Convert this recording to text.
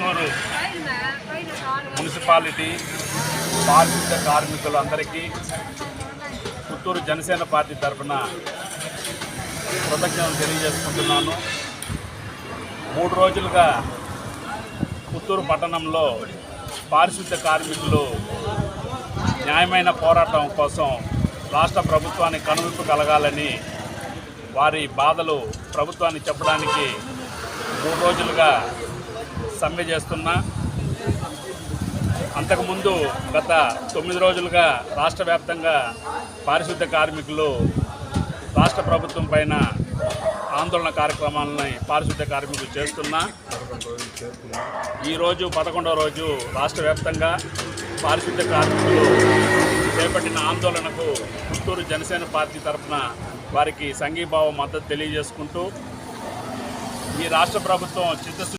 Puttur municipality పారిశుద్ధ్య కార్మికులందరికీ Puttur Janasena party తరఫున కృతజ్ఞతలు తెలియజేసుకుంటున్నాను. 3 రోజులుగా పుత్తూరు పట్టణంలో పారిశుద్ధ్య కార్మికులు న్యాయమైన పోరాటం కోసం రాష్ట్ర ప్రభుత్వానికి కనువిప్పు కలగాలని వారి బాధలు ప్రభుత్వానికి చెప్పడానికి 3 రోజులుగా సమ్మె చేస్తున్నా. అంతకుముందు గత 9 రోజులుగా రాష్ట్ర వ్యాప్తంగా పారిశుద్ధ్య కార్మికులు రాష్ట్ర ప్రభుత్వం పైన ఆందోళన కార్యక్రమాలని పారిశుద్ధ్య కార్మికులు చేస్తున్నా. ఈరోజు 11వ రోజు రాష్ట్ర వ్యాప్తంగా పారిశుద్ధ్య కార్మికులు చేపట్టిన ఆందోళనకు పుత్తూరు జనసేన పార్టీ తరఫున వారికి సంఘీభావ మద్దతు తెలియజేసుకుంటూ ఈ రాష్ట్ర ప్రభుత్వం చిత్తశుద్ధి